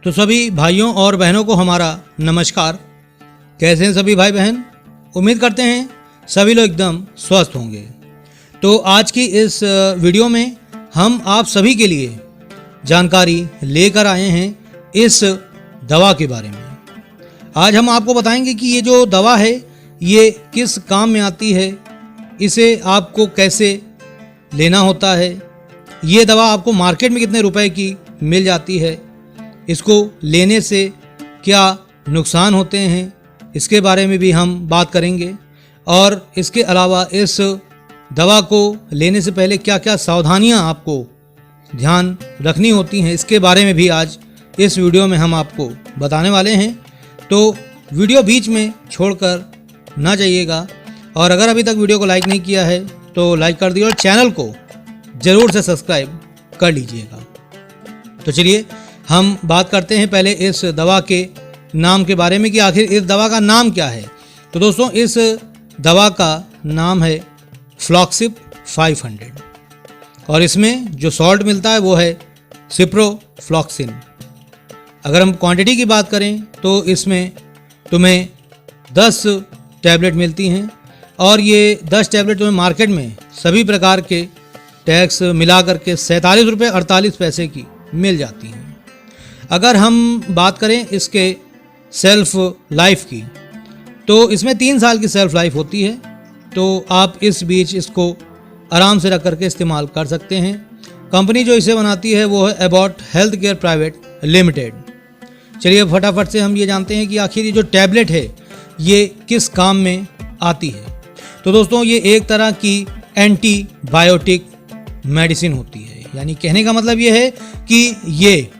तो सभी भाइयों और बहनों को हमारा नमस्कार। कैसे हैं सभी भाई बहन? उम्मीद करते हैं सभी लोग एकदम स्वस्थ होंगे। तो आज की इस वीडियो में हम आप सभी के लिए जानकारी लेकर आए हैं इस दवा के बारे में। आज हम आपको बताएंगे कि ये जो दवा है ये किस काम में आती है, इसे आपको कैसे लेना होता है, ये दवा आपको मार्केट में कितने रुपए की मिल जाती है, इसको लेने से क्या नुकसान होते हैं, इसके बारे में भी हम बात करेंगे। और इसके अलावा इस दवा को लेने से पहले क्या क्या सावधानियां आपको ध्यान रखनी होती हैं, इसके बारे में भी आज इस वीडियो में हम आपको बताने वाले हैं। तो वीडियो बीच में छोड़कर ना जाइएगा, और अगर अभी तक वीडियो को लाइक नहीं किया है तो लाइक कर दीजिए और चैनल को ज़रूर से सब्सक्राइब कर लीजिएगा। तो चलिए हम बात करते हैं पहले इस दवा के नाम के बारे में कि आखिर इस दवा का नाम क्या है। तो दोस्तों, इस दवा का नाम है फ्लॉक्सिब 500 और इसमें जो सॉल्ट मिलता है वो है सिप्रोफ्लॉक्सिन। अगर हम क्वांटिटी की बात करें तो इसमें तुम्हें 10 टैबलेट मिलती हैं और ये 10 टैबलेट तुम्हें मार्केट में सभी प्रकार के टैक्स मिला करके 47 रुपये 48 पैसे की मिल जाती हैं। अगर हम बात करें इसके सेल्फ लाइफ की तो इसमें 3 साल की सेल्फ लाइफ होती है, तो आप इस बीच इसको आराम से रख करके इस्तेमाल कर सकते हैं। कंपनी जो इसे बनाती है वो है Abbott health care private limited. चलिए फटाफट से हम ये जानते हैं कि आखिर ये जो टैबलेट है ये किस काम में आती है। तो दोस्तों, ये एक तरह की एंटीबायोटिक मेडिसिन होती है, यानी कहने का मतलब ये है कि ये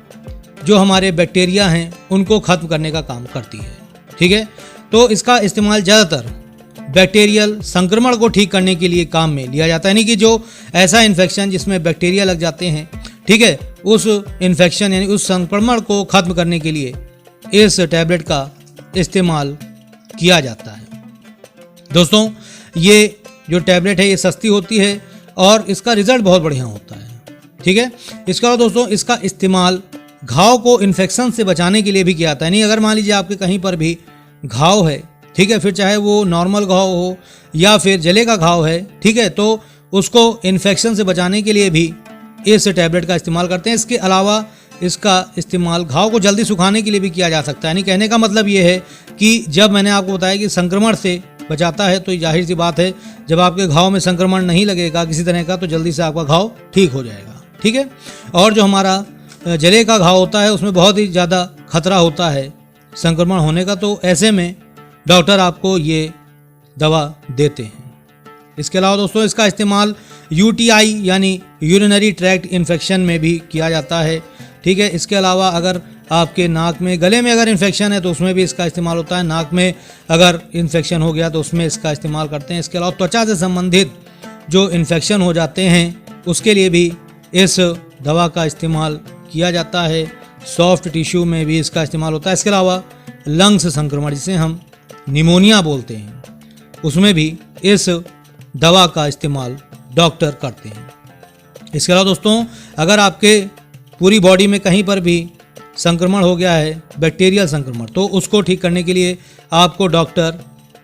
जो हमारे बैक्टीरिया हैं उनको ख़त्म करने का काम करती है। ठीक है, तो इसका इस्तेमाल ज़्यादातर बैक्टीरियल संक्रमण को ठीक करने के लिए काम में लिया जाता है, यानी कि जो ऐसा इन्फेक्शन जिसमें बैक्टीरिया लग जाते हैं, ठीक है, उस इन्फेक्शन यानी उस संक्रमण को ख़त्म करने के लिए इस टैबलेट का इस्तेमाल किया जाता है। दोस्तों, ये जो टैबलेट है ये सस्ती होती है और इसका रिज़ल्ट बहुत बढ़िया होता है। ठीक है, इसके अलावा दोस्तों इसका इस्तेमाल घाव को इन्फेक्शन से बचाने के लिए भी किया जाता है। नहीं, अगर मान लीजिए आपके कहीं पर भी घाव है, ठीक है, फिर चाहे वो नॉर्मल घाव हो या फिर जले का घाव है, ठीक है, तो उसको इन्फेक्शन से बचाने के लिए भी इस टैबलेट का इस्तेमाल करते हैं। इसके अलावा इसका इस्तेमाल घाव को जल्दी सुखाने के लिए भी किया जा सकता है। यानी कहने का मतलब ये है कि जब मैंने आपको बताया कि संक्रमण से बचाता है, तो जाहिर सी बात है जब आपके घाव में संक्रमण नहीं लगेगा किसी तरह का, तो जल्दी से आपका घाव ठीक हो जाएगा। ठीक है, और जो हमारा जले का घाव होता है उसमें बहुत ही ज़्यादा खतरा होता है संक्रमण होने का, तो ऐसे में डॉक्टर आपको ये दवा देते हैं। इसके अलावा दोस्तों इसका इस्तेमाल यूटीआई यानी यूरिनरी ट्रैक्ट इन्फेक्शन में भी किया जाता है। ठीक है, इसके अलावा अगर आपके नाक में गले में अगर इन्फेक्शन है तो उसमें भी इसका इस्तेमाल होता है। नाक में अगर इन्फेक्शन हो गया तो उसमें इसका इस्तेमाल करते हैं। इसके अलावा त्वचा से संबंधित जो इन्फेक्शन हो जाते हैं उसके लिए भी इस दवा का इस्तेमाल किया जाता है। सॉफ्ट टिश्यू में भी इसका इस्तेमाल होता है। इसके अलावा लंग्स संक्रमण जिसे हम निमोनिया बोलते हैं उसमें भी इस दवा का इस्तेमाल डॉक्टर करते हैं। इसके अलावा दोस्तों अगर आपके पूरी बॉडी में कहीं पर भी संक्रमण हो गया है, बैक्टीरियल संक्रमण, तो उसको ठीक करने के लिए आपको डॉक्टर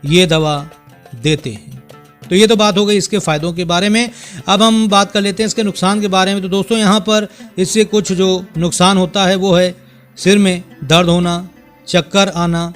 ये दवा देते हैं। तो ये तो बात हो गई इसके फ़ायदों के बारे में। अब हम बात कर लेते हैं इसके नुकसान के बारे में। तो दोस्तों यहाँ पर इससे कुछ जो नुकसान होता है वो है सिर में दर्द होना, चक्कर आना,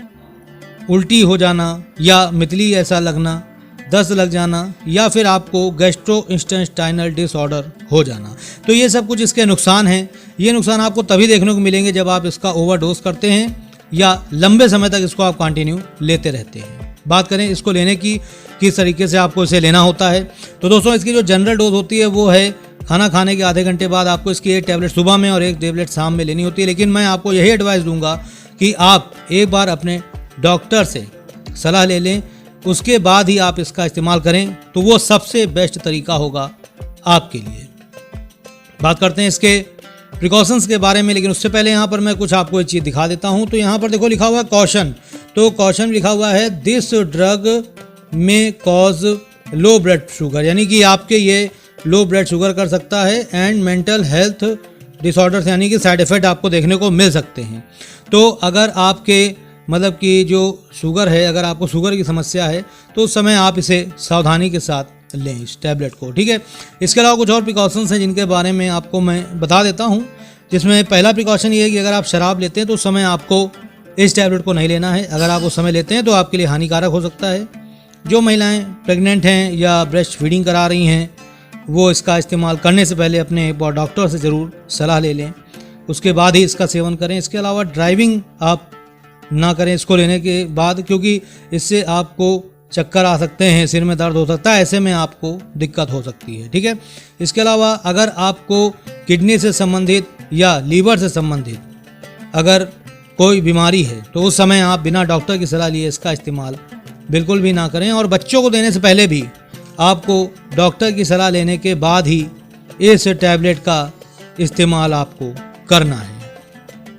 उल्टी हो जाना या मितली ऐसा लगना, दस्त लग जाना या फिर आपको गैस्ट्रोइंटेस्टाइनल डिसऑर्डर हो जाना। तो ये सब कुछ इसके नुकसान हैं। ये नुकसान आपको तभी देखने को मिलेंगे जब आप इसका ओवरडोज करते हैं या लंबे समय तक इसको आप कंटिन्यू लेते रहते हैं। बात करें इसको लेने की, किस तरीके से आपको इसे लेना होता है, तो दोस्तों इसकी जो जनरल डोज होती है वो है खाना खाने के आधे घंटे बाद आपको इसकी 1 टैबलेट सुबह में और 1 टैबलेट शाम में लेनी होती है। लेकिन मैं आपको यही एडवाइस दूंगा कि आप एक बार अपने डॉक्टर से सलाह ले लें, उसके बाद ही आप इसका इस्तेमाल करें, तो वो सबसे बेस्ट तरीका होगा आपके लिए। बात करते हैं इसके प्रिकॉशंस के बारे में, लेकिन उससे पहले यहाँ पर मैं कुछ आपको एक चीज़ दिखा देता हूँ। तो यहाँ पर देखो लिखा हुआ है कॉशन। तो कॉशन लिखा हुआ है दिस ड्रग में कॉज लो ब्लड शुगर, यानी कि आपके ये लो ब्लड शुगर कर सकता है एंड मेंटल हेल्थ डिसऑर्डर्स यानी कि साइड इफ़ेक्ट आपको देखने को मिल सकते हैं। तो अगर आपके मतलब कि जो शुगर है, अगर आपको शुगर की समस्या है तो उस समय आप इसे सावधानी के साथ लें इस टैबलेट को, ठीक है। इसके अलावा कुछ और प्रिकॉशंस हैं जिनके बारे में आपको मैं बता देता हूँ, जिसमें पहला प्रिकॉशन ये है कि अगर आप शराब लेते हैं तो उस समय आपको इस टैबलेट को नहीं लेना है। अगर आप उस समय लेते हैं तो आपके लिए हानिकारक हो सकता है। जो महिलाएं प्रेग्नेंट हैं या ब्रेस्ट फीडिंग करा रही हैं वो इसका इस्तेमाल करने से पहले अपने डॉक्टर से ज़रूर सलाह ले लें, उसके बाद ही इसका सेवन करें। इसके अलावा ड्राइविंग आप ना करें इसको लेने के बाद, क्योंकि इससे आपको चक्कर आ सकते हैं, सिर में दर्द हो सकता है, ऐसे में आपको दिक्कत हो सकती है, ठीक है। इसके अलावा अगर आपको किडनी से संबंधित या लीवर से संबंधित अगर कोई बीमारी है तो उस समय आप बिना डॉक्टर की सलाह लिए इसका इस्तेमाल बिल्कुल भी ना करें। और बच्चों को देने से पहले भी आपको डॉक्टर की सलाह लेने के बाद ही इस टैबलेट का इस्तेमाल आपको करना है।